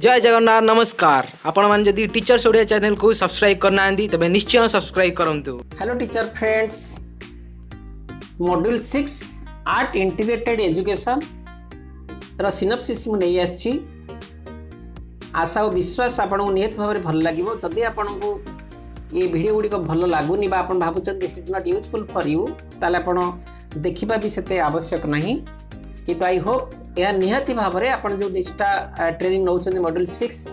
जय जगन्नाथ नमस्कार। आपण मान जदि टीचर्स ओडिया चैनल को सब्सक्राइब करना तबे निश्चय सब्सक्राइब करंतु। Hello teacher friends, module 6 art integrated education रा सिनॉप्सिस मु नहीं आछि। आशा और विश्वास आपन को नियत भाव भल लागिवो। जदि आपन को ये वीडियो गुडी को भल लागुनी बा आपन भाबुछन this is not useful for you, ताले आपन देखिबा भी सेते आवश्यक नहीं। कि आई होप यह निहाती भाव में आपन जो निष्ठा ट्रेनिंग नौचंदी मॉड्यूल 6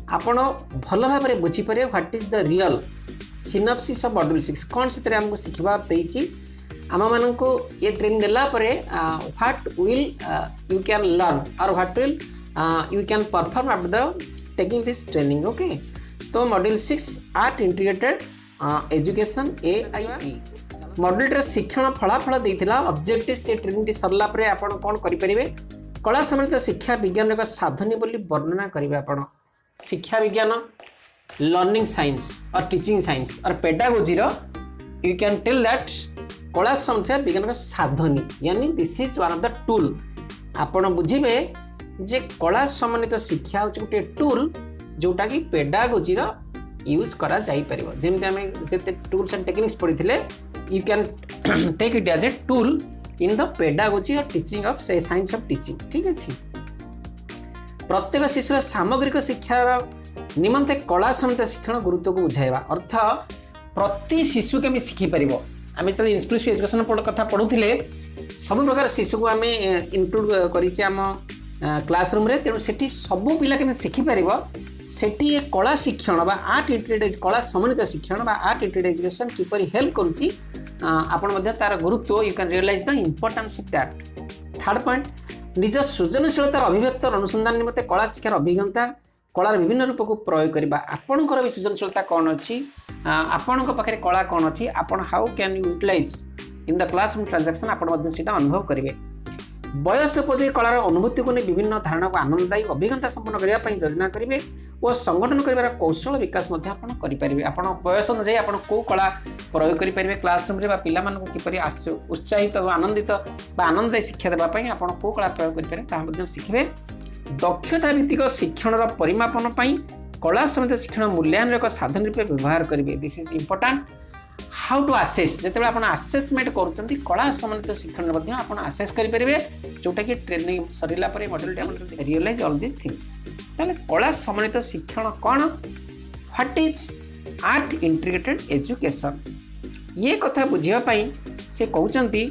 आपन भल भाव में बुझी पारे what is the real synopsis of module 6 कौन से हमको सिखा देछि। आम मान को ये ट्रेनिंग देला परे what will you can learn और what will you can perform after the taking this training. Okay, तो module 6 art integrated education AIE module शिक्षण फलाफल देता ऑब्जेक्टिव से ट्रेनिंग सरला परे आपण कौन करें कला संबंधित शिक्षा विज्ञान एक साधनी बोली वर्णना करेंगे। आपण शिक्षा विज्ञान लर्निंग साइंस और टीचिंग साइंस और pedagogy you can tell that कला संबंधित विज्ञान एक साधनी यानी this is one of the tool. आपण बुझे जे कला संबंधित शिक्षा हूँ गोटे टूल जोटा कि पेडागोजी यूज करा जाई परिबो। जेमते हमें जेते टूल्स एंड टेक्निक्स पढ़ी you can take it as a tool in the pedagogy और टीचिंग ऑफ से साइंस ऑफ टीचिंग। ठीक अच्छे, प्रत्येक शिशुर सामग्रिक शिक्षार निमंते कला संबंधित शिक्षण गुरुत्व को बुझाइबा अर्थ प्रति शिशु के शिखिपर। आम जो इंक्लूसिव एजुकेशन कथा पढ़ुले सब प्रकार शिशु को आम इनक्लूड कर क्लासरूम रे, तेणु सेठी सबू पिला के शिखिपर। सेठी कला शिक्षण बा आर्ट इंटीग्रेटेड कला संबंधित शिक्षण बा आर्ट इंटीग्रेटेड एजुकेशन किपरि हेल्प करुच्ची आपण मध्य तार गुरुत्व you can realise the importance of that. Third point, निज सृजनशीलतार अभिव्यक्त अनुसंधान निमंते कला शिक्षार अभिज्ञता कलार विभिन्न रूप को प्रयोग करबा। आपणकर भी सृजनशीलता कौन अच्छी, आपण पाखे कला कौन अच्छी, आपण how can you utilise in the classroom transaction आपण अनुभव करेंगे। बयस उपयोगी कलार अनुभूति को नहीं विभिन्न धारणा को आनंददायी अभिज्ञता संपन्न करने योजना करेंगे और संगठन कर कौशल विकास करेंगे। आप बयस अनुजाई आप कौ कला प्रयोग करेंगे क्लासरूम रे पिला किपर उत्साहित आनंदित आनंददायी शिक्षा देवाई आप कौ कला प्रयोग करेंगे शिखे। दक्षता भित्तिक शिक्षण परिमापन कला संबंधित शिक्षण मूल्यांकन एक साधन रूप व्यवहार करेंगे। This is important. How to assess जिते आप आसेसमेंट कर कला संबंधित शिक्षण आप आसेस करेंगे जोटा कि ट्रेनिंग सरला module realise all this things. ताले कला संबंधित शिक्षण कौन, what is art integrated education, ये कथा बुझापी से कहते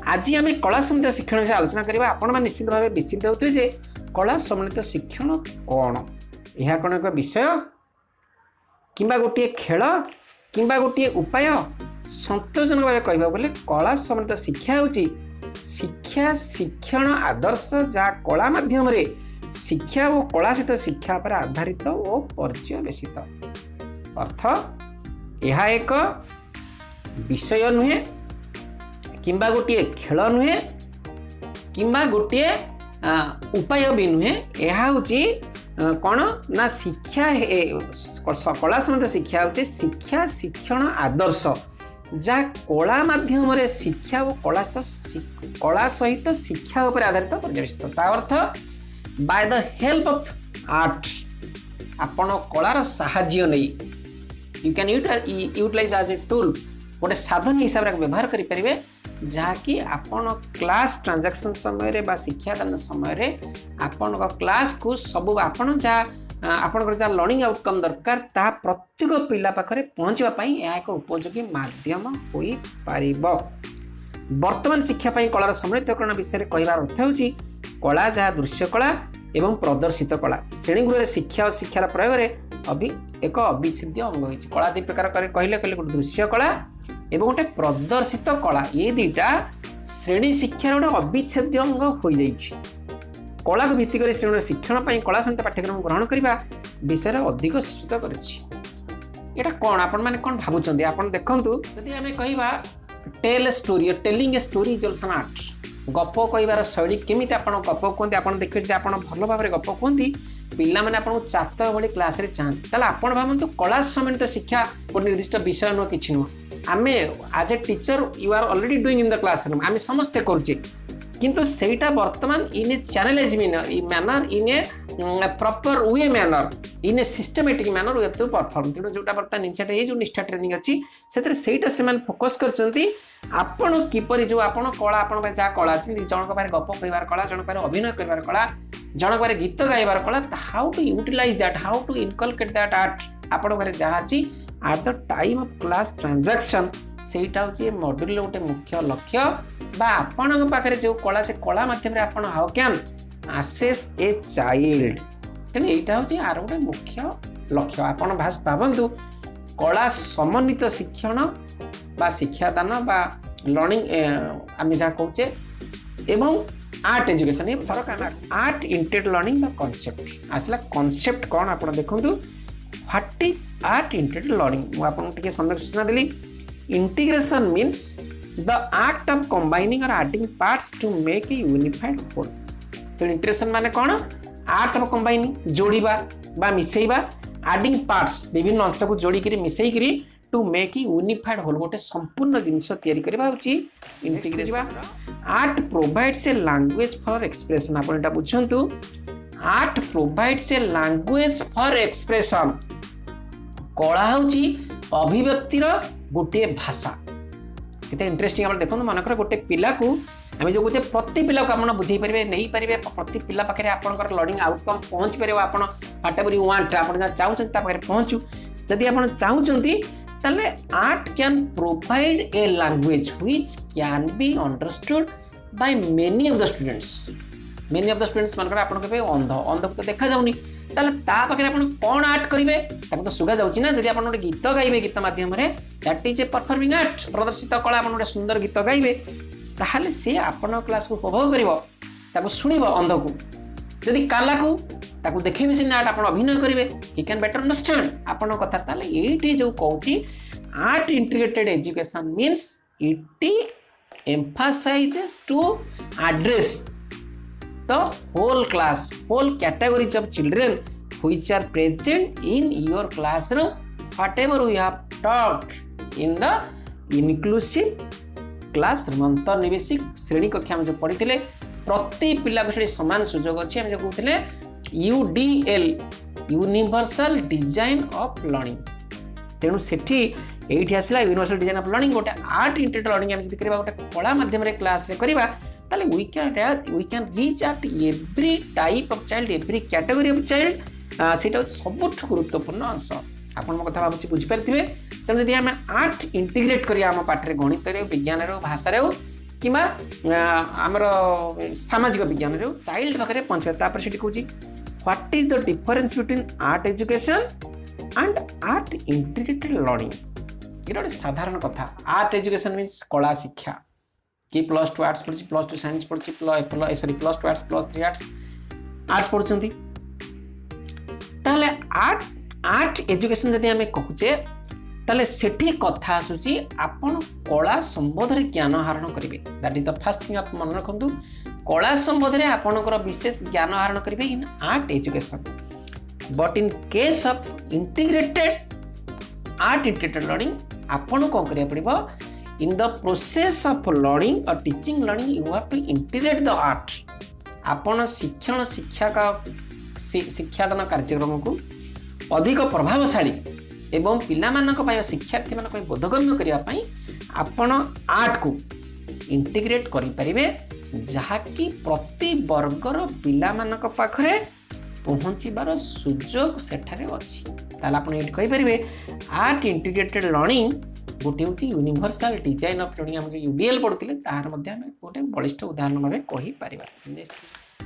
आज आम कला संबंधित शिक्षण विषय आलोचना करवा। आपण निश्चित भाव विस्मित होते जे कला संबंधित शिक्षण कौन, यह कौन एक विषय किंबा गोटे खेल किंबा गोटे उपाय। सन्तोषजनक भाव कह बोले कला संबंधित शिक्षा होची शिक्षा शिक्षण आदर्श जहाँ कला माध्यम शिक्षा और कला सहित शिक्षा पर आधारित और पर्यवेसित। अर्थ यह एक विषय नुहे किंबा गोटे खेल नुहे किंबा गोटे उपाय भी नुहे, यह होची कौन ना शिक्षा कला संबंधित शिक्षा होची शिक्षा शिक्षण आदर्श जहाँ कला माध्यम शिक्षा और कला सहित शिक्षा उपर आधारित पर्यवेसित। अर्थ by the help of art आपण कलार साहाय्य नहीं you can utilise as a tool गोटे साधन हिसाब से व्यवहार करेंगे जहाँकि आपण क्लास ट्रांजैक्शन समय बा शिक्षादान समय आपण क्लास को सब आपण जहाँ आपंकर जहाँ लर्निंग आउटकम दरकार ता प्रत्येक पिला पाखरे पहुँचापी यह एक उपयोगी माध्यम हो पार। वर्तमान शिक्षापी कलार समृद्धकरण विषय कहबार अर्थ होची कला जहाँ दृश्य कला एवं प्रदर्शित कला श्रेणीगृह शिक्षा और शिक्षार प्रयोग एक अविच्छेद्य अंग होती। कला दु प्रकार कहले गोटे दृश्य कला एवं गोटे प्रदर्शित कला, ये दुईटा श्रेणी शिक्षार गोटे अविच्छेद्य अंग हो जाइए। कला को भित्ति कर श्रेणी शिक्षण कला संबंधित पाठ्यक्रम ग्रहण करने विषय अधिक सूचित कर कौन आपण मैंने कौन भावुं आप देखूँ जदि आम कह tell story telling a story is also an art. गप कहबार शैली केमी आप गप कहते आप देखिए आप भल भाव में गप कहती पिला मैंने आपको चात भाई क्लास चाहते आप भावतु कला संबंधित शिक्षा गोटे निर्दिष्ट विषय नुह कि नुह आम as a teacher you are already doing in the classroom आम समस्ते करुचे किंतु सेटा वर्तमान in a channelise manner in a proper way manner in a systematic manner way to perform तेणु जोटा बर्तमान इनसेट ये जो निष्ठा ट्रेनिंग अच्छी से फोकस कर आपण किपरि जो आपण कला आपण जहाँ कला अच्छी जनक पाखे गप कहबार कला जनक पाखे अभिनय कर कला जनक पाखे गीत गाइबार कला how to utilise that how to inculcate that art आपण पाखे जहाँ अच्छी at the time of class transaction सेटा हूँ मॉड्यूल गोटे मुख्य लक्ष्य बा आपण पाखे जो कला से कला माध्यम आपण how can access a child तेणु यहाँ हूँ आर गोटे मुख्य लक्ष्य आपण भावतु कला समन्वित शिक्षण बा शिक्षादान बा लर्निंग आम जहाँ कहे एवं आर्ट एजुकेशन ये फरक आर्ट इंटेड लर्निंग द कॉन्सेप्ट आसला कॉन्सेप्ट कौन आप देखूँ व्हाट इज आर्ट इंटेड लर्निंग मुझे संदर्भ सूचना देली integration means the art of combining और adding parts to make a unified whole तो इंटीग्रेशन माने कौन आर्ट ऑफ कंबाइनिंग जोड़ीबा बा मिसेइबा एडिंग पार्ट्स विभिन्न अंश को जोड़ी मिसेई करी to make a unified whole गोटे संपूर्ण जिनस तैयारी करबा होची integration art provides a language for expression आपण एटा बुझंतु art provides a language for expression कला होची अभिव्यक्तिर गोटे भाषा केते इंटरेस्टिंग आप देखो मनकर गोटे पिला को आम जो कहे प्रति पिला को आप बुझे पारे नहीं पारे प्रति पिला पाखे आपंकर लर्निंग आउटकम पहुँच पारे आप व्हाटएवर यू वांट आप चाहते पहुँचू जदि आप चाहते ताले art can provide a language which can be understood by many of the students मनकर आप कहे अंध अंध को तो देखा जाऊनी ताले ता पाखे आप कौन आर्ट करेंगे ताको तो सुगा जाउची ना जदि आप गोटे गीत गाइबे गीत माध्यम that is a performing art प्रदर्शित कला आप गोटे सुंदर गीत गाइबे ताहले से आपण क्लास को उपभोग करिवो ताको सुनिबो अंध को जदि काला को ताको देखैबे से आर्ट आप अभिनय करेंगे ही कैन बेटर अंडरस्टैंड आपण कथा ताले एठी जो कहूची art integrated education means it emphasises to address the whole class, whole categories of children which are present in your classroom, whatever we have taught in the inclusive classroom. अंतर्निवेशिक श्रेणी कक्षा में जो पढ़ी प्रति पिला को समान सुजोग अच्छी आम जो कहते UDL universal design of learning तेणु सेठी एठी आसला यूनिवर्सल डिजाइन ऑफ लर्निंग गोटे आर्ट इंटेड लर्निंग आम जब गोटे कला माध्यम क्लास करवा ताले we can reach at every type of child, every category of child. सेटा सबुठ गुरुत्वपूर्ण अंश आपण मो कथा भाबुची बुझी पारथिबे तेणु जदि आम आर्ट इंटीग्रेट करिया आम पाठरे गणित रे विज्ञान रे भाषा रे किबा हमर सामाजिक विज्ञान रे चाइल्ड पाखरे पहुंचबे तापर सेठी कहूची what is the difference between art education and art integrated learning ये गोटे साधारण कथा आर्ट एजुकेशन मीन्स कला शिक्षा कि +2 आर्ट्स पढ़ी +2 साइंस पढ़ी +2 आर्ट्स +3 आर्ट्स पढ़ुंट ताले आर्ट एजुकेशन जदि आम कहूचे ताले सेठी कथा आसूची आपण कला संबंध में ज्ञान आहरण करेंगे that is the first thing आप मन रखु कला संबंध में आपणकर विशेष ज्ञान आहरण करेंगे इन art education but in case of integrated art integrated learning आपन कौन करिया पड़िबो in the process of learning or teaching learning you have to integrate the art आपण शिक्षण शिक्षादान कार्यक्रम को अधिक प्रभावशाली एवं पिला मानक शिक्षार्थी मानक बोधगम्य करने आपण आर्ट को इंटीग्रेट करि परिबे जहाँकि प्रति वर्गर पिला मानक पाखरे पहुँचबार सुजोग सेठारे अछि ताला आपण एठी कहि परिबे आर्ट इंटीग्रेटेड लर्निंग गोटे हूँ यूनिवर्सल डिजाइन ऑफ लर्निंग आम जो UDL पढ़ुते तार गोटे बलिष्ठ उदाहरण भाव कहीपर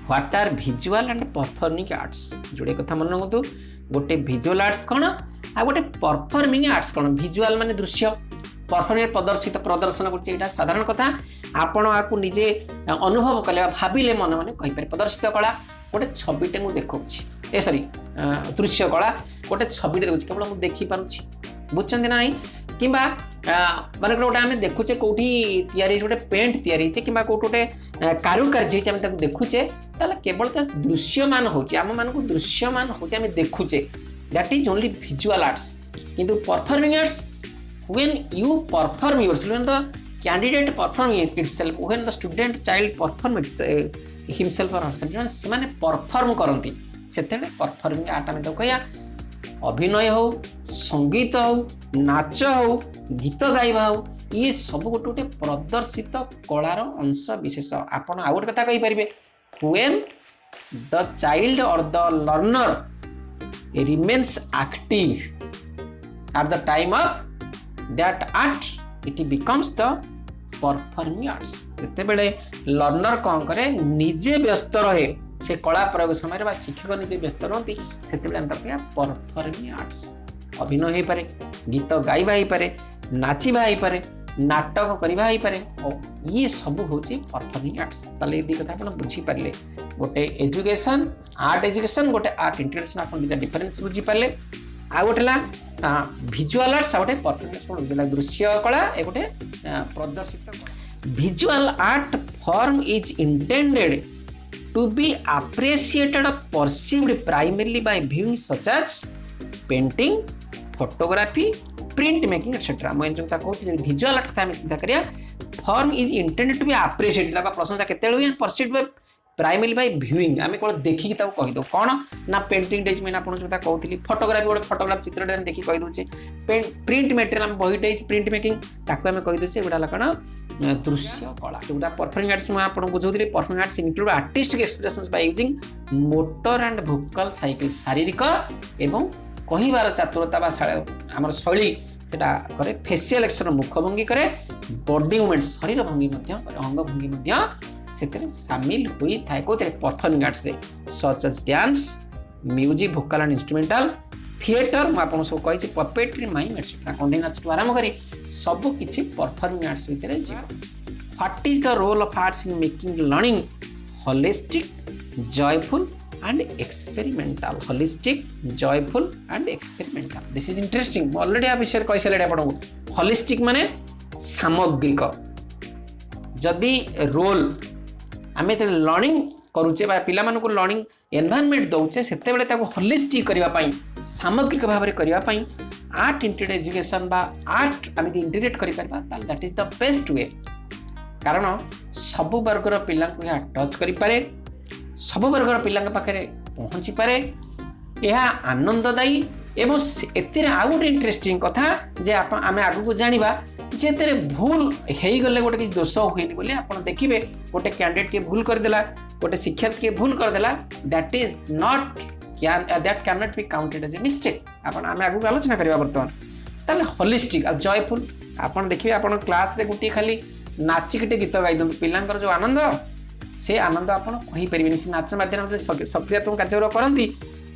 what are visual and performing arts जोड़े कथा मन रखु गोटे विजुअल आर्ट्स कौन आ गोटे परफॉर्मिंग आर्ट्स कौन विजुअल माने दृश्य परफॉर्मिंग प्रदर्शन कर साधारण कथा आपण आपको निजे अनुभव कले भाविले मन मैंने कहीपर प्रदर्शित कला गोटे छविटे मुझे देखा सॉरी दृश्य कला गोटे छविटे देखुची केवल मुझे देखिपारे बुझे ना नहीं कि मानक गोटे आम देखुचे कौटी तैयारी गोटे पेंट तैयारी कि गोटे कारुकार्य देखुचे ताले केवल दृश्यमान होची आम मान दृश्यमान होची आम देखुचे that is only visual arts किंतु performing arts when you perform yourself when the candidate perform itself when the student child perform himself और हरसेल्फ से परफॉर्म करती सेतेबेले परफॉर्मिंग आर्ट आम कहिया अभिनय हो संगीत हो नाच हो गीत गाइबा हो ये सब गोटे गोटे प्रदर्शित कलार अंश विशेष आपन आउ गोटे कथा कहि परिबे व्हेन द चाइल्ड और the learner remains active at the time of that art it becomes the performing arts जेतेबेले लर्नर कौन करे निजे व्यस्त रहे से कला प्रयोग समय बा शिक्षक निजे व्यस्त रहती सेतेबेले हम कहिया परफॉर्मिंग आर्ट्स अभिनय हो पारे गीत गाइबा हो पारे नाचिबा हो पारे नाटक करबा हो पारे ये सब होची परफॉर्मिंग आर्ट्स ताले ये कथा आपण बुझी पारले गोटे एजुकेशन आर्ट एजुकेशन गोटे आर्ट इंटीग्रेशन आपण दिटा डिफरेंस बुझी पारले आ गोटे ला विजुअल आर्ट्स आ गोटे परफॉर्मेंस पण बुझला दृश्य कला ए गोटे प्रदर्शित visual art form is intended to be appreciated perceived primarily by viewing such as painting photography print making etcetera मैं जो कहते विजुअल आर्ट आम चिंता करिया form is intended to be appreciated प्रशंसा केते हुए perceived by primarily by viewing आम कौन देखिकी कही दो कौन ना पेंटिंग डेज मैंने आपको जो कहती फोटोग्राफी गोटे फोटोग्राफ चित्र देखिए कही दूचे प्रिंट मेटेरियल आम बही डेज प्रिंट मेकिंग ताकू आम कही दूचे गुड़ा कौन दृश्य कला जोटा परफॉर्मिंग आर्ट्स मैं आपको बुझाऊँ performing arts include artistic expressions by using motor and vocal cycle शारीरिक एवं कहिबार चातुरता आम शैली सेटा करे फेसियल एक्सप्रेशन मुखभंगी करे बॉडी मूवमेंट शरीर भंगी अंग भंगी से सामिल होई थाए कोते परफॉर्मिंग आर्ट्स रे सच एज डांस म्यूजिक भोकल एंड इंस्ट्रूमेंटल थिएटर मैं आपको सब कही पपेट्री माइम एटसेट्रा कंढी नाच आरंभ करी सब किसी परफॉर्मिंग आर्ट्स भितर जीव what is the role of arts in making learning holistic joyful and experimental holistic joyful and experimental this is interesting already आ विषय कहि सले आपन को holistic माने सामग्रिक जदि रोल आमे ते लर्निंग करूचे बा पिला मानको लर्निंग एनवायरनमेंट दउचे सेते बेले ताको होलिस्टिक करिवा पई सामग्रिक भाव रे करिवा पई आर्ट इंटीग्रेटेड एजुकेशन बा आर्ट आमे इंटीग्रेट करि परबा ताल that is the best way कारण सब वर्गर पिला को या टच करि पारे सब वर्गर पिला पाखे पहुँची पारे यह आनंददायी एवं एतिर आउ गोटे इंटरेस्टिंग कथा जे आम आगू जाना जे भूल हो गले गोटे किसी दोष हुए बोली आप देखिए गोटे कैंडिडेट के भूल करदेला गोटे शिक्षार्थी के भूल करदेला that is not that can not be counted as a mistake आम आगू आलोचना करवा बर्तमान ताले होलिस्टिक आ जॉयफुल आप देखिए आप क्लास रे गोटे खाली नाचिके गीत गाई दिखाँ पिलांकर जो आनंद से आनंद आपड़ कहींपारे से नाच मध्यम सक्रियात्मक कार्य करती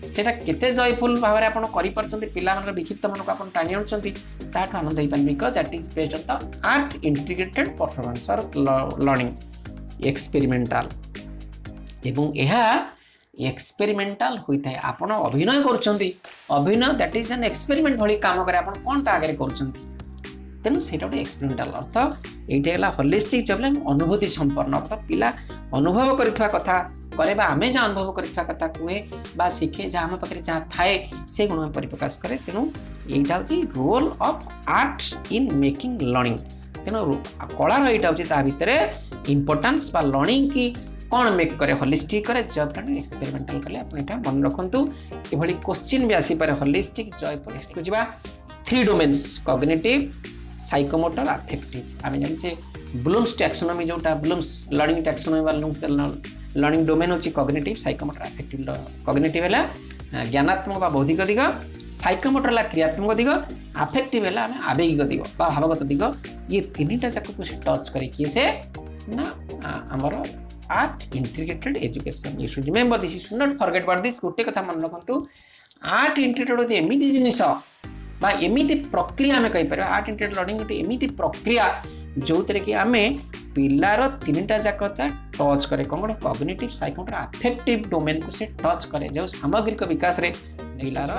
सेटा केते जॉयफुल भाव में आपड़ पिला विक्षिप्त मन को आप टाणी आनुंट ताठू आनंद हो पारे because that is based on the art integrated performance और लर्निंग एक्सपेरिमेंटाल एवं यह एक्सपेरिमेंटाल होता है आपड़ अभिनय करुँच दैट इज एन एक्सपेरिमेंट भाई काम करे आप कौन ता आगे कर तेणु से गोटे एक्सपेरिमेंटाल अर्थ ये होलिस्टिक जब अनुभूति संपन्न अर्थ पिला अनुभव करथिबा कथा करे आमे जहाँ अनुभव करथिबा कथा कहे बा शिखे जहाँ आम पाखे जहाँ थाए से गुण परिप्रकाश करे तेणु यहाँ हूँ role of art in making learning तेणु कलार यहाँ हूँ भितर इंपोर्टेंस बा लर्निंग की कौन मेक करे होलिस्टिक करे जब एक्सपेरिमेंटाल कले आप मन रखु ये क्वेश्चन भी आसीपे होलिस्टिक जॉयफुल जा 3 डोमेन्स कॉग्निटिव साइकोमोटर अफेक्टिव आम जाने ब्लूम्स टैक्सोनॉमी जोटा ब्लूम्स लर्निंग टैक्सोनॉमी वाला लर्निंग डोमेन होची कॉग्निटिव साइकोमोटर अफेक्टिव कॉग्निटिव है ज्ञानात्मक बा बौद्धिक दिग साइकोमोटर है क्रियात्मक दिग अफेक्टिव है आम आवेगिक दिग बा भावगत दिग ये तीनटा जाक को टच करे किए से ना आमर art integrated education you should remember this you should not forget about this गोटे कथा मन रखु आर्ट इंटीग्रेटेड होती एमती जिनिस बा एमती प्रक्रिया आम कहीपर आर्ट इंटीग्रेटेड लर्निंग गोटे एमती प्रक्रिया जो थे कि आम पिलार 3टा जाक टच करे कौन गोटे कॉग्निटिव साइकोमोटर अफेक्टिव डोमेन को से टच करे जो सामग्रिक विकास रे पिलार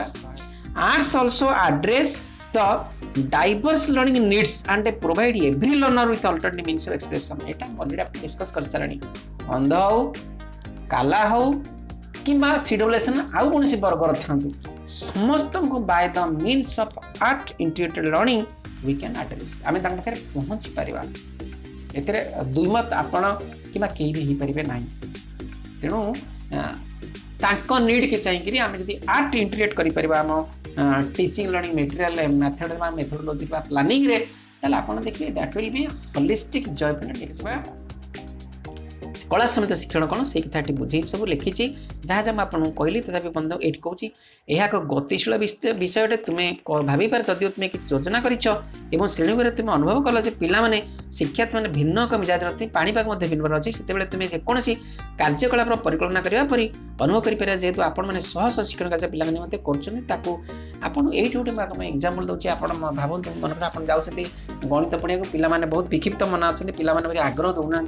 arts also address the diverse learning needs and provide every learner with alternative means of expression एटा ऑलरेडी आप डिस्कस कर सारे अंध हो काला हो कि सिडोलेसन आउ कौन वर्गर था समस्त को by the means of art integrated learning we can address आम पाखे पहुँची पारा ए दुईमत आपण कि कहीं भी हो पारे ना तेणु तांको नीड के चाहिए आम जब आर्ट इंटीग्रेट कर आम teaching learning material method methodology planning रे ताले आपण देखिए that will be holistic joyful expert कला समित शिक्षण कौन से कथाटी बुझे सब लिखी जहाँ जहाँ आपको कहली तथापि बंधु ये कहूँ यह एक गतिशील विषय तुम्हें भावी पार जदिव तुम्हें किसी योजना कर श्रेणी तुम अनुभव कल पाने शिक्षा मैंने भिन्न एक मिजाज अच्छी पाणीपाग भिन्न अच्छी से तुम्हें जेकोसी कार्यकलाप परिकल्पना करने अनुभव कर जेहेतु आपने शह शह शिक्षण कार्य पाने कर ये गोटे एक्जामपल दूसरी आप भावतु मन आप जाऊँच गणित पढ़ा पाने बहुत विक्षिप्त मन अच्छे पाने आग्रह दौना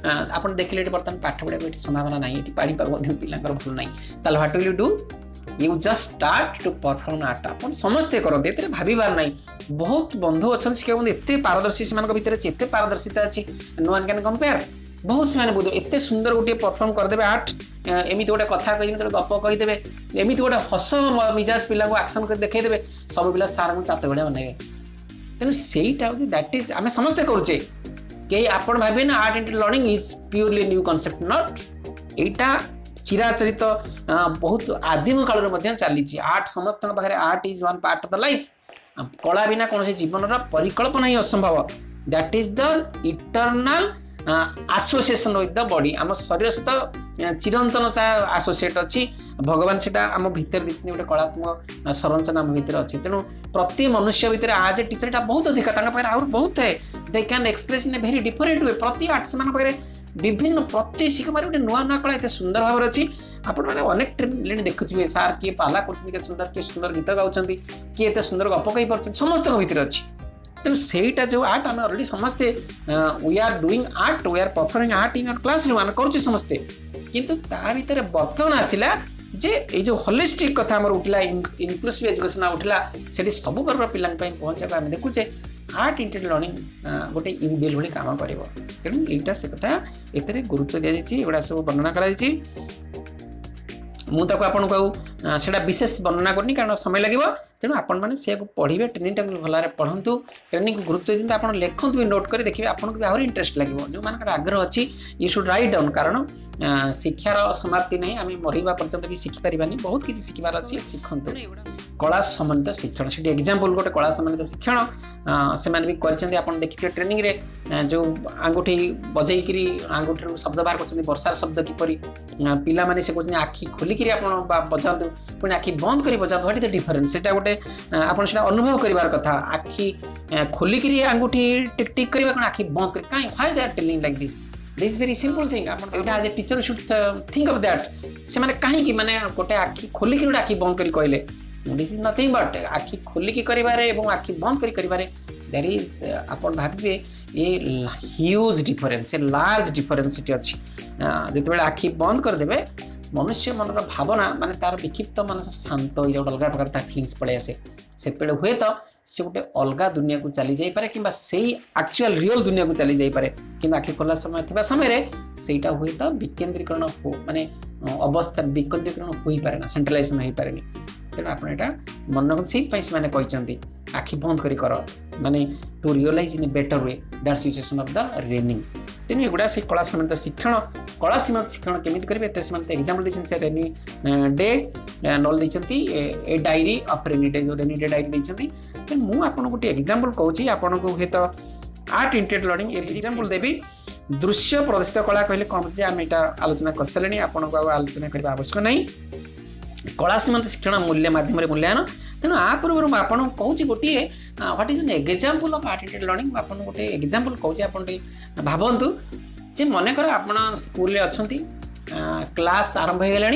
आप देखिए बर्तमान पाठ पढ़ा ये संभावना ना ये पाणीपाग पिला भल ना ताल what will you do you just start to perform art आप समस्ते करते ये भावार ना बहुत बंधु अच्छा शिक्षा बंधु एत पारदर्शी से भितर एत पारदर्शिता अच्छी नो वन कैन कंपेयर बहुत से बुझ एत सुंदर गोटे परफॉर्म करदे आर्ट एमती गोटे कथा कही गप कहीदेवे एमती गोटे हस मिजाज पिला एक्शन कर देखईदे सब पिला सार को चात भाया बनइबे तेणु सहीटा हूँ दैट इज आम समस्ते करुचे कई आप भावे ना art inter learning is purely new concept not एटा चिराचरित बहुत आदिम काल में चली आर्ट समस्त पाखे art is one part of the life कला बिना कौन जीवन परिकल्पना ही असंभव that is the eternal association with the body आम शरीर सहित चिरंतनता एसोसिएट अच्छी भगवान से आम भितर देखते गोटे कलात्मक संरचना आम भितर अच्छी तेणु प्रति मनुष्य भितर आज ए टीचर बहुत अधिक आउट बहुत है they can express in A very different way प्रति आर्ट से विभिन्न प्रति शिखमार गोटे नुआ नुआ कला एत सुंदर भाव अच्छी आपण मैंने अनेक ट्रेन देखुए सार किए पाला कर सुंदर गीत गाँव किए एत सुंदर गप कही पार्टी समस्त भितर अच्छी तेणु सेटा जो आर्ट आम अलरेडी समस्ते we are doing art we are performing art in our classroom आम करुचे समस्ते किंतु ता भितर बर्तमान आसिला जे ये जो होलिस्टिक कथा आम उठला इनक्लूसिव एजुकेशन उठला से सब वर्ग पिला पहुँचा आम देखुचे आर्ट इंटर लर्निंग गोटे इनबिल भाई काम कर तेणु यहीटा से कथा एते गुरुत्व दी जाए एगुड़ा सब वर्णना कर मुझे आपको सेटा विशेष वर्णना करनी कारण समय लगे तेणु आपण मैंने से पढ़े ट्रेनिंग भल पढ़ु ट्रेनिंग को गुरुत्व दिखाते आप लिखु भी नोट कर देखिए आपको भी आहरी इंटरेस्ट लगे जो मान आग्रह अच्छी यू शुड राइट डाउन कारण शिक्षार समाप्ति नहीं आम मरवा पर्यंत भी शिखिपारानी बहुत किसी शिखबार अच्छी शिखु कला समन्वित शिक्षण से एग्जाम्पल गोटे कला समन्वित शिक्षण से भी कर देखिए ट्रेनिंग रे जो आंगुठी बजैकरी आंगुठी शब्द बाहर कर वर्षार शब्द किपरि पिला माने से कहते आखि खोलिकी आप बजातु पुणी आखि बंद कर बजातु व्हाट इज द डिफरेंस सेटा गोटे आपन सेटा अनुभव करिवार कथा आखि खोलिकी आंगुठी टिक टिक करबा कोन आखि बंद कर काई why they are telling like this very simple thing आप as a teacher should think of that से माने काहे कि माने गोटे आखि खोलिकी गोटे आखि बंद करी कहले दिस इज नथिंग बट आखि खोलिकी करिवारे एवं आखि बंद करी करिवारे देयर इज आपण भाबिबे a huge difference a large difference it अच्छी जिते आखि बंद करदे मनुष्य मनर भावना माने तार विक्षिप्त मनस शांत हो जाए अलग प्रकार फिलिंग्स पलि आसे से हुए तो से गोटे अलग दुनिया को चली जापे कि एक्चुअल रियल दुनिया को चली जापे कि आखि खोला समय सेटा हुए तो विकेन्द्रीकरण हो माने अवस्था विकेन्द्रीकरण हो पारे ना सेंट्रलाइजेशन हो पारे तेणु आप मन से कहते आखि बंद कर माने to realise in a better way that situation of the raining तेणु एगुड़ा से कला सम्बन्धित शिक्षण कला सीमित शिक्षण केमी करेंगे एत एग्जाम्पल देखते रेनी डे नल देखते a diary of rainy day जो रेनी डे डायरी देखते मुझे आपको गोटे एग्जाम्पल कहूँ आपको हूँ तो आर्ट इंटर लर्निंग एग्जाम्पल देवी दृश्य प्रदर्शित कला कहले कौन से आम यहाँ आलोचना कर सारे आपको आलोचना करने आवश्यक नहीं कला सीमित शिक्षण मूल्य मध्यम मूल्यांकन तेणु आ पूर्व आपको कहूँ गोटे what is an example of art inter learning आपको गोटे एग्जाम्पल कहूँ आप भावतु जे मनकर आप स्कूल अच्छा क्लास आरंभ हो गला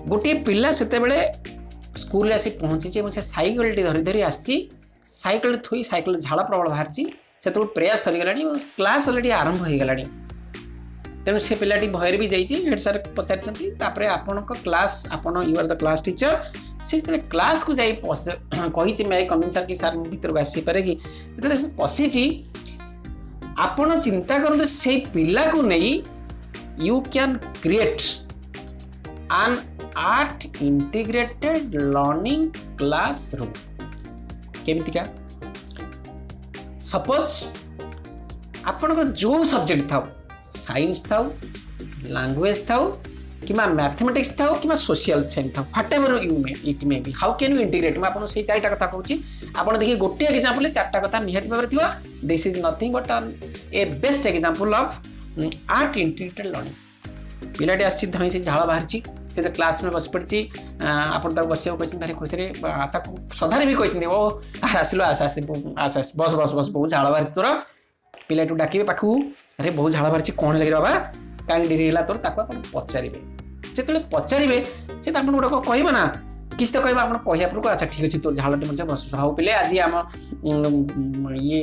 गोटे पिला से स्कूल आसी पहुँची से सैकल धरी धरी आसी सैकल थोई सैकल झाड़ प्रबल बाहर से प्रेयर सरीगला क्लास अलरेडी आरंभ हो गला तेणु से पिलाटी भयर भी जाइए हेड सार पचार आपण क्लास आपण you are the class teacher से क्लास को जाई कही मैं कमिंग सार कि सार भर को आसीपे कि पशिची आपण चिंता करते से पिला को नहीं you can create an art integrated learning classroom केमितिका सपोज आपण जो सब्जेक्ट था साइंस था लैंग्वेज था कि मैथमेटिक्स था कि सोशल साइंस था what ever it may B how can you integrate मैं आपको से चारिटा कथा कहूँ आप देखिए गोटे एग्जांपल चार्टा कथा निहाती भाव में this is nothing but a best example of art integrated learning पिलाटी आसी धई से झाड़ बाहर से क्लास में बस पड़ी आप बस भारी खुशी सधारे भी कहते ओ आसलो आस आस आस आस बस बस बस बहुत झाड़ बाहर तोर पिलाटी डाके पाखु अरे बहुत झाड़ बाहर कौन लगे बाबा कहीं डेरी है तोर पचारे जो पचारे से गोटे कह ना किसी तो कह आप कहूँ अच्छा ठीक अच्छे तोर झाड़टे मत बस हाँ पिले आज आम ये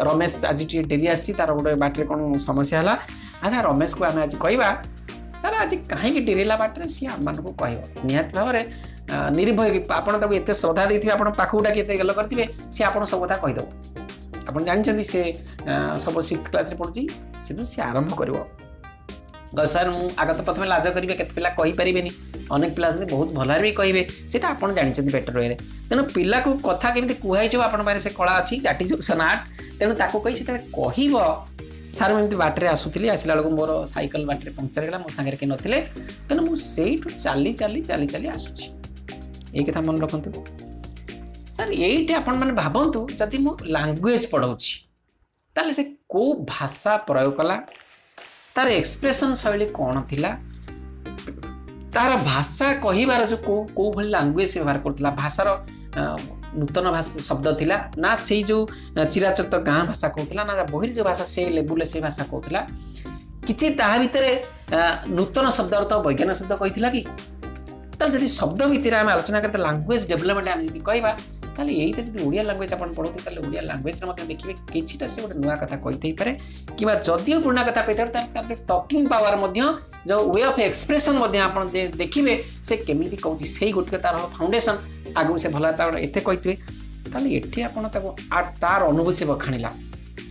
रमेश आज डेरी आसी तार गोटे बाटे कौन समस्या है अच्छा रमेश को आम आज कहवा तार आज कहीं डेरीला बाटे सी आम मानक कह निहती भाव में निर्भय आपड़ एत श्रद्धा देते आप पाखक डाक गल करेंगे सी आप सब कथा कहीदेव आप जानते सी सब 6th क्लास पढ़ुची से आरंभ कर सर मु आगत प्रथम लाज करेंगे केत पिला कहीपरेनि अनेक पिला बहुत भल भी कहे से आप जानते बेटर वे तेणु पिला को कथा केमी कहुई आप से कला अच्छी दैट इज एन आर्ट तेणु ताको कही से कह सार मुझे बाटे आसूली आसला बेलू मोर साइकेल बाटे पंक्चर होगा मो सागर किए नथिले तेणु मुझे चली चली चली चली आसूची ये कथा मन रखु सर ये आपण मैंने भावतु जदि मु लैंग्वेज पढ़ाऊँगी ताले से को भाषा प्रयोग कला तार एक्सप्रेशन शैली कौन थिला तार भाषा कहिबार जो को भली लैंग्वेज से व्यवहार करथिला भाषार नूतन भाषा शब्द थिला ना से जो चिराचत गाँ भाषा कहूला ना बहिर जो भाषा से लेवल से भाषा कहूला किछि ता भितरे नूतन शब्द अर्थ वैज्ञानिक शब्द कहिथिला कि ताल जदि शब्द भितर आम आलोचना करते लैंग्वेज डेवलपमेंट आम जदि कहबा ताले यही जब ओडिया लैंग्वेज आप पढ़ते ताले ओडिया लैंग्वेज देखिए किछिटा से गोटे नुआ कथा कही पारे कि जदियो पुराना कथा कही जो टॉकिंग पावर जो वे ऑफ एक्सप्रेशन आप देखिए से केमी कौन से गोटे तार फाउंडेशन आगू से भला एत कही ताले ये आप तार अनुभूति से बखाणिला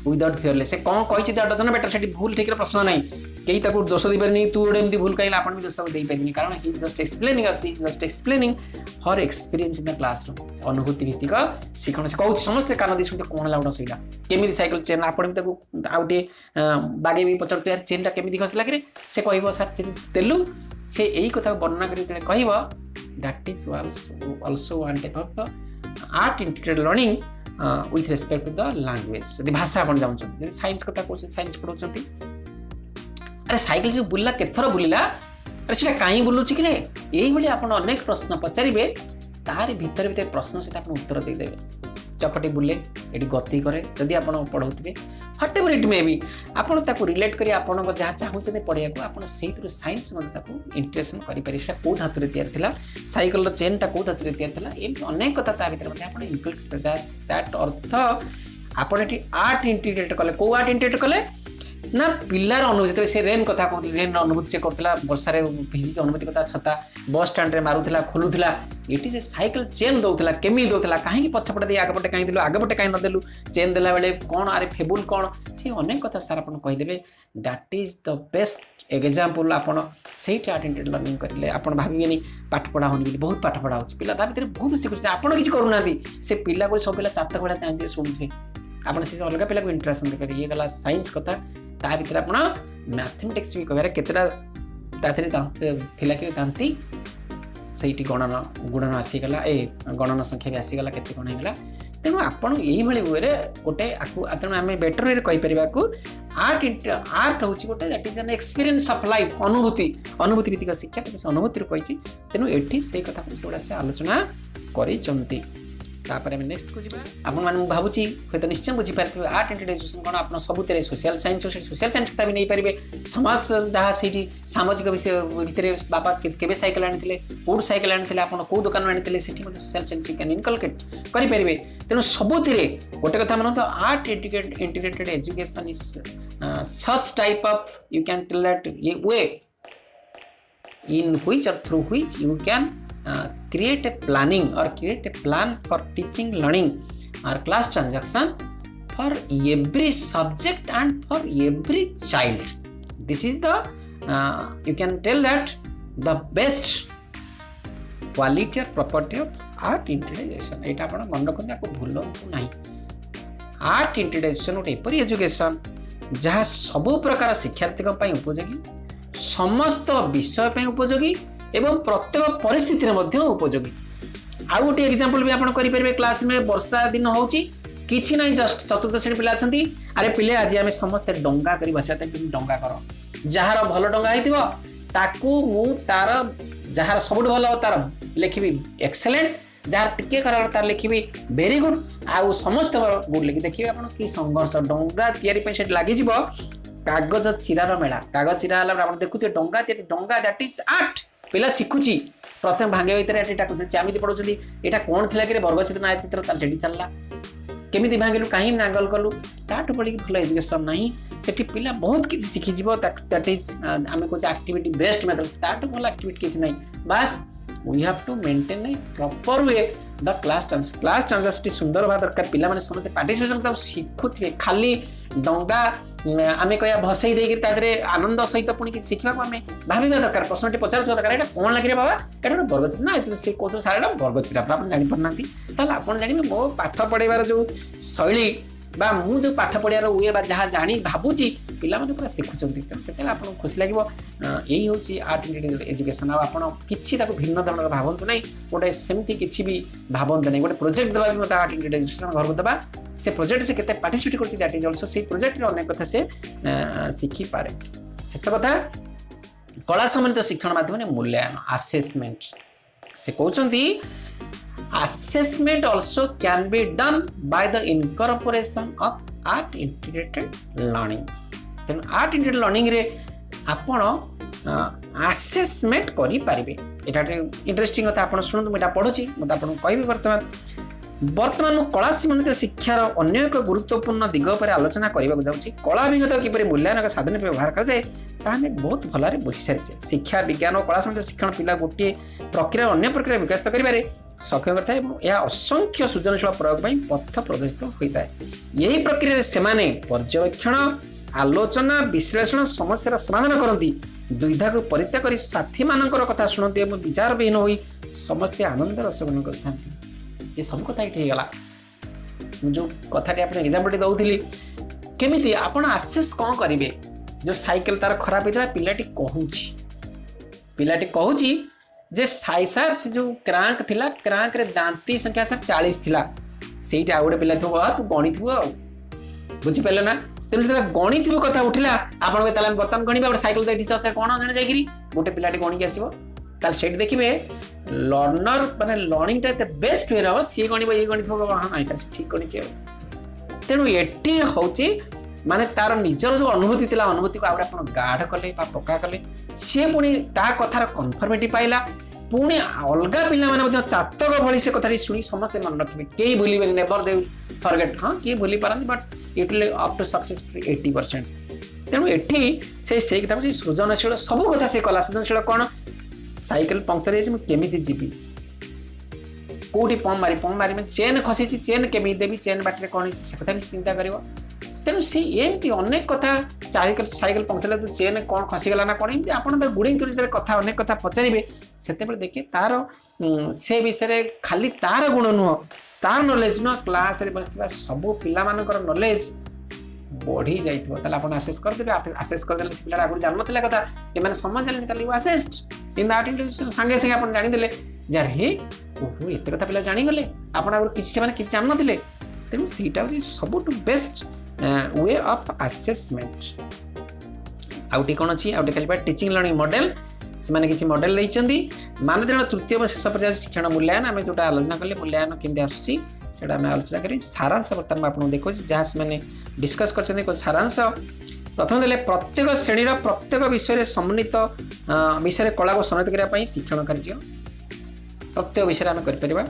विदाउट फियरलेस से कौन कही डजन बेटर से भूल ठीक प्रश्न ना कई दोष दे पारे तू गोटे एमती भूल कहीं आप भी दोष दे पारे कारण ही just explaining she just explaining her experience in the classroom अनुभूति भित्तिक शिक्षण से कहूँ समस्ते कान दी शुणते कौन है गोटे असुविधा केमी साइकेल चेन आपड़ भी आउटे बागे भी पचार यार चेनटा केमी खसला कि से कह सर चेन देलु से यही कथा वर्णना कर कह that is also one type of art integrated learning with respect to the language यदि भाषा आप जाऊँ साइंस कथा कौन साइंस पढ़ाऊँ अरे साइकेल से बुलला केथर बुलिला अरे सीटा कहीं बुलूँ कि यही आप अनेक प्रश्न पचारे तार भीतर भीतर प्रश्न सहित आप उत्तर देदेवे चकटी बुले ये गति कै जदि आप पढ़ाऊे whatever it may be आप रिलेट कर आप जहाँ चाहते पढ़ाई को आप सैंस इंटरेस्ट करें कौ धातु या साइकेल चेनटा कौ धातु या एमती अनेक कथा भर इनक्लूड दैट अर्थ आप आर्ट इंटीग्रेट कले कौ आर्ट इंटीग्रेट कले ना पिलार अनुभूति से रेन कथा कहते रेन अनुभूति से करता वर्षार भिजिक अनुभूति कथा छता बस स्टाण्ड में मारूला खोलूला ये से साइकेल चेन दौला केमी दौला कहीं पछपटे दे आगपटे कहीं देलु आगपटे कहीं नदेलु चेन देला बेले कौन अरे फेबुल कौन से अनेक कथा सार आप कहीदेवे that is the best example आपड़ से आर्ट इंटीग्रेटेड लर्निंग करेंगे आप भाविए पाठ पढ़ा होनी बहुत पाठ पढ़ा हो पिला ता भीतर बहुत शिखुचे आप किसी करूना से पिला को सब पिला चातक भा चाहते शुणुए आप अलग पिला को इंटरेस्ट देखें ये गला साइंस कथा ता भीतर आप मैथमेटिक्स भी कह केतटा थिला कि दांती से गुणन आसीगला ए गणन संख्या भी आसीगला केते कौन होगा तेणु आपड़ यही वे गोटे तेणु आम बेटर वे कहीपर आर्ट हूँ गोटे that is an experience of life अनुभूति भित्तिक शिक्षा तेणु अनुभूति कही तेणु ये से कथा से आलोचना कर नेक्स्ट को आप भावुँ हूँ तो निश्चय बुझीपारे आर्ट इंटीग्रेटेड एजुकेशन कौन आप सबुत सोशल साइंस कथा भी नहीं पारे समाज जहाँ से सामाजिक विषय भितर बाबा के साइकेल आनी कौट साइकेल आनी आप कौ दुकान आनी से सोशल साइंस कैन इनकलकेट करेंगे तेणु सबुत गोटे कथा मानते art integrated education is such type of you can tell that way in which और through which you can create a planning or create a plan for teaching learning or class transaction for every subject and for every child. This is the you can tell that the best quality or property of art integration. एटा आपण मन रखते आपको भूलंतु नहीं art integrated education गोटे एपरी education जहाँ सब प्रकार शिक्षार्थी उपयोगी समस्त विषय पे उपयोगी एवं प्रत्येक परिस्थिति में उपयोगी। आउ गोटे एग्जांपल भी आपण करि परिबे क्लास में वर्षा दिन होची किछि नै जस्ट चतुर्थ श्रेणी पिला अछंती अरे पिले आज आमे समस्त डंगा करी बसिया ते डंगा कर जहार भलो डंगा हेतिबो ताकू मु तार जहार सबुठ भलो तार लिखिबी एक्सेलेंट जहार टिके कर तार लिखिबी वेरी गुड आउ समस्त गुड लिखि देखिबे आपण की संघर्ष डंगा तयारी पे सेट लागि जिवो कागज चिरार मेला कागज चिरा हला आपण देखुते डंगा दैट इज आर्ट पिला शिखुची प्रथम भांगे भितर एटा ज्यामिति पढुछथि एटा कोन थिला कि वर्ग चित्र नाय चित्र ताल सेठी चलला केमिति भांगेलु काहे नांगल कलु ताठ पड़ी भल एजुकेशन नाही सेठी पिला बहुत किछि सिखि जिवो दैट इज आमे कोच एक्टिविटी बेस्ड मेथड्स ताठ भल एक्टिविटी किछि नाही बस we have to maintain a proper way the class dance सुंदर बा दरकार पिला माने समस्त पार्टिसिपेशन तो शिखुथिबे खाली डंगा आमे कया भसई देकी तादरे आनंद सहित पुणी कि शिखिबा को आमे भाबिबा दरकार प्रश्नटी पचारथुवा दरकार एटा कोन लागि रे बाबा एटा वर्ग चित्र ना से कोथो सारा वर्ग चित्र आपण जानि परनांती ताल आपण जानिबे मो पाठ पढेबार जो शैली बा मु जो पाठ पढियार उए बा जहा जानि भाबुची पिला माने पूरा शिखुचंती त सेतेला आपण खुशी लागिवो एही होची आर्ट इंटीग्रेटेड एजुकेशन आ आपण किछि ताको भिन्न धৰণৰ भाबंतु नै गोटे सेमति किछि भी भाबंतु नै गोटे प्रोजेक्ट दबा भी मता आर्ट इंटीग्रेटेड एजुकेशन घर को दबा से प्रोजेक्ट से केते पार्टिसिपेट करछि that is also say project रे अनेक कथा से शिखि पारे शेष कथा कला संबंधित शिक्षण माध्यम मूल्यांकन असेसमेंट से कहउचंती assessment also can be done by the incorporation of art integrated learning then art integrated learning रे आपण assessment करि पारिबे एटा इंटरेस्टिंग कथा आपण सुनନ୍ତୁ मैं पढुची मत आपण कहबी वर्तमान कला संबंधित शिक्षार अन्य एक गुरुत्वपूर्ण दिग पर आलोचना करने जाऊँगी कला अभिज्ञता किपरि मूल्यांकन साधन व्यवहार कराए तामे बहुत भलरे बुझी सारी शिक्षा विज्ञान और कला संबंधित शिक्षण पिला गोटे प्रक्रिया अन्य प्रक्रिया विकसित करें सक्षम करता है यह असंख्य सृजनशील प्रयोग पथ प्रदर्शित होता है यही प्रक्रिया से पर्यवेक्षण आलोचना विश्लेषण समस्या समाधान करती दुविधा को परित्याग कर साथी मानकर कथा शुणती और विचार विहीन हो समस्ते आनंद रसग्रहण करते ये सब कथा ये गला जो कथाटी आप एग्जाम्पल दौली केमी आपड़ आसेस कौन करेंगे जो साइकेल तार खराब होता पिलाटी कहूँ जे साइसार से जो क्रांक थिला क्रांक रे दांती संख्या सर 40 थिला सेठी आ गोटे पिला थो तू गणी थो बुझी पारे ना तेणु से गणी थो कथा उठिला आपन के बर्तमान गणिबा गोटे साइकेल तो चर्चा कौन जन जाकि गोटे पिलाटी गणिक आसो सेठी देखिए लर्नर माने लर्निंग टा बेस्ट वे हम सी गणिब ये गणित हाँ नाई सर ठीक गणिचे तेणु ये हूँ माने तार निजर जो अनुभूति थी अनुभूति को आप गाढ़ कले पक्का कले सी पुणी ता कथार कन्फर्मेटी पाइला पुणी अलग पिला चातक भली से कथा शुणी समस्ते मन रखिए कई भूल नेवर दे फॉरगेट हाँ किए भूली पारती but it will up to success 80%। तेणु ये कथा सृजनशील सब कथा से कला सृजनशील कौन साइकेल पंक्चर होमी जीवी कौटी पम्प मारी चेन खसी चेन केमी देवी चेन बाटे कौन से कथा भी चिंता कर तेणु सी एमती अनेक कथा साइकेल पंक्चर तो चेन कौन खसीगला ना कौन एमती आप गुड़े कथा अनेक कथा पचारे से देखिए तार से विषय खाली तार गुण नुह तार नॉलेज नुह क्लास रे बसथिबा सब पिला मानकर नॉलेज बढ़ी जाइए आसेस करदे आसेस करदे से पिला आगु जान नथिला कथा ए माने समझ जानि ताली आसेस्ड इन आर्ट इंटेलिजेंस संगे संगे आपण जानि देले यार हे ओहो एते कथा पिला जानि गले आपण आगु किछि माने किछि जान नथिले तेनु सेटा होची सबटु बेस्ट वे ऑफ असेसमेंट आउटी कोन अछि आउटी खाली टीचिंग लर्निंग मॉडल से माने किछि मॉडल दैचंदी मानदंड तृतीय व शेष पर्याय शिक्षण मूल्यांकन आमे जोटा आलोचना कले मूल्यांकन केमि आसुची सेटा आमे आलोचना करी सारांश बर्तमान आपन देखो जहाँ से माने डिस्कस कर सारांश प्रथम देले प्रत्येक श्रेणी प्रत्येक विषय समन्वित विषय कला को संरक्षित करने शिक्षण कार्य प्रत्येक विषय आम कर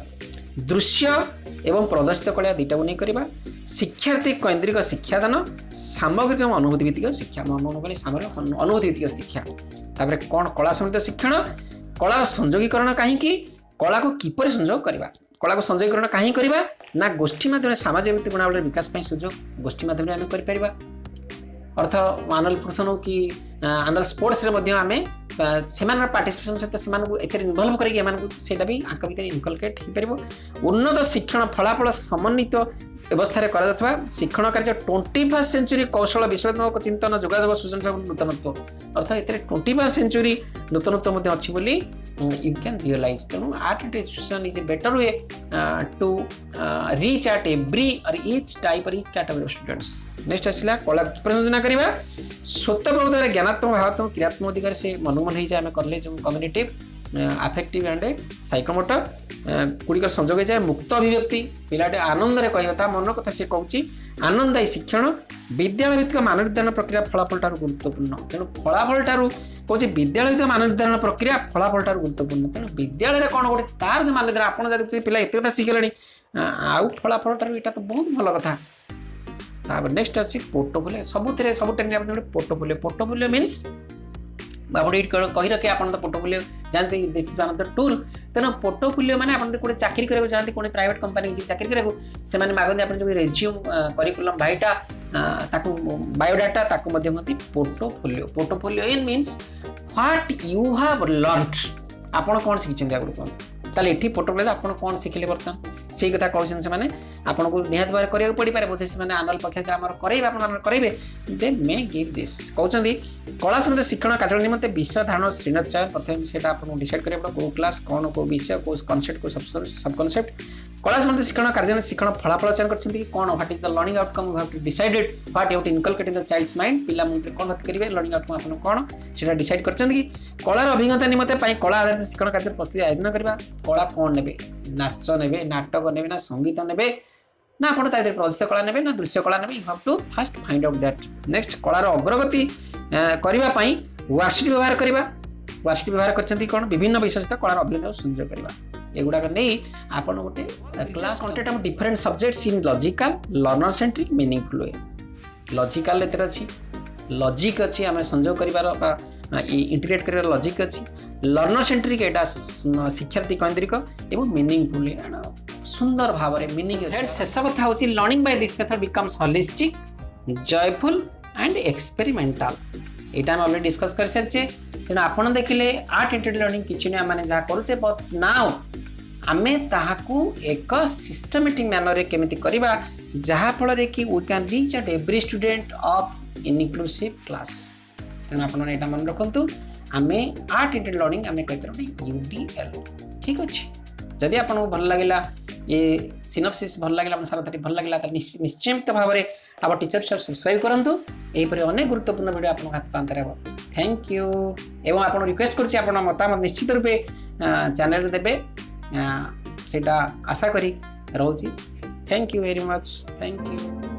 दृश्य एवं प्रदर्शित कला दुईटा नहीं करवा शिक्षार्थी केन्द्रिक शिक्षादान सामग्रिक अनुभूति भित्तिक शिक्षा सामग्रिक अनुभूति भित्तिक शिक्षा तापर कौन कला संबंधित शिक्षण कलार संयोगीकरण कहीं कला को किपर संयोग करवा कला को संयोगीकरण कहीं करवा ना गोष्ठी माध्यम सामाजिक व्यक्ति गुणावली विकास सुजोग गोष्ठी माध्यम आम कर अर्थ आनुअल फंक्शन हो कि आनुअल स्पोर्ट्स आम से पार्टिसिपेशन सहित इनवल्व करके भी आंक भर इनकलकेट हो पार उन्नत शिक्षण फलाफल समन्वित व्यवस्था करा शिक्षण कार्य 21st सेंचुरी कौशल विश्लेषणात्मक चिंतन जोगाजोग सृजन नूतनत्व अर्थ ए 21st सेंचुरी नूतनत्व अच्छी बोली यू कैन रियलाइज तेणु art and education is a better way to reach at every और ईच टाइप और each category of students. Next आसला कला प्रयोजन करवा स्वतः प्रबोधन ज्ञानात्मक भावात्मक क्रियात्मक दिगरे से मनोमन हो जाए आम कले जो कग्निटिव अफेक्टिव एंड साइकोमोटर गुड़िक संजोग जाए मुक्त अभिव्यक्ति पिलाटे आनंद कहता मन कथा सी कहूँ आनंददायी शिक्षण विद्यालय भित्तिक मान निर्धारण प्रक्रिया फलाफल ठार गुरुत्वपूर्ण तेणु फलाफल ठार कौन विद्यालय भित्तिक मान निर्धारण प्रक्रिया फलाफल ठार गुरुत्वपूर्ण तेणु विद्यालय कौन गोटे तार जो मान निर्धारण आपड़ देखते पिला एत कथा शिखिले आउ फलाफल ठार यहाँ तो बहुत भल कथा। नेक्स्ट अच्छी पोर्टफोलियो सबुथिरे सब ट्रेनिंग पोर्टफोलियो मीन्स आपड़ी कही रखे आप पोर्टफोलियो जानते this is one of the tool तेना पोर्टफोलियो माने आपन कोटे चाकरी करे चाहते कोने प्राइवेट कंपनी की चाकरी करे से माने मागंदी आपन जो रेज्यूम करिकुलम भाईटा ताकू बायोडाटा ताकू मध्य होती portfolio in means what you have learned आपन कोन सिखिछन आगु कोन ताले एठी पोर्टफोलियो आपन कोन सिखिले बर्तन से कथा कहउछन से माने आपन को निहात बार करिया पड़ी पारे बोथे से माने आनल पक्ष हमर करैबे आपन करैबे दे मे गिव दिस कहउछन कला समिति शिक्षण कार्य निमंते विषय धारण श्रेणी चयन प्रथम सेटा आपन डिसाइड करे को क्लास कोन को विषय को कॉन्सेप्ट को सब कॉन्सेप्ट कला समिति शिक्षण कार्य शिक्षण फलाफल चयन करछन कि कोन what is the learning outcome you have to decided what you have to inculcate in the child's mind पिला मुंडे कोन हत करिवे लर्निंग आउटकम आपन कोन सेटा डिसाइड करछन कि कलार अभिज्ञता निमंते पई कला आधारित शिक्षण कार्य प्रस्तुति आयोजन करबा कला कोन नेबे नाच नेबे नाटक नेबे ना संगीत नेबे ना आपण ताइदे प्रजित कला नेबे ना दृश्य कला नेबे you have to first find out that next कलार अग्रगति करबा पई वर्कशीट व्यवहार करबा वर्कशीट व्यवहार करछंती कोन विभिन्न विषय सहित कलार अभिज्ञता संजय करबा एगुडा नहीं आपण गोटे क्लास कंटेंट हम different subjects in logical learner centric meaningful way logical एतर अछि लॉजिक अछि हमें संजय करिवार इंटीग्रेट करिवार लॉजिक अछि लर्नर सेंट्रिक एटा शिक्षार्थी केंद्रिक एवं मीनिंगफुल सुंदर भाव में मीनिंग शेष कथा होछि learning by this method becomes holistic joyful and experimental एटा हम ऑलरेडी डिस्कस कर सारछे तेना आपण देखिले आर्ट इंटीग्रेटेड लर्निंग किछि नै माने जा करूछे बट नाउ आमे ताहाकू एक सिस्टमैटिक मैनर रे केमिति करबा जहा फल रे कि we can reach at every student of inclusive class तेना आपण एटा मन रखंतु आमे आर्ट इंटीग्रेटेड लर्निंग आमे कहि परबे यूडीएल ठीक अछि जदि आपन भल लागिला ये सिनॉप्सिस भल लागिला अपन सारा भल लागिला त निश्चित भाव में आप टीचर सब्सक्राइब करंतु एही परि अनेक गुरुत्वपूर्ण वीडियो आपन हाथ पांतरे हो थैंक यू एवं आपन रिक्वेस्ट करछि आपन मतामत निश्चित रूपे चैनल रे देबे सेटा आशा करी रहउछि thank you very much thank you.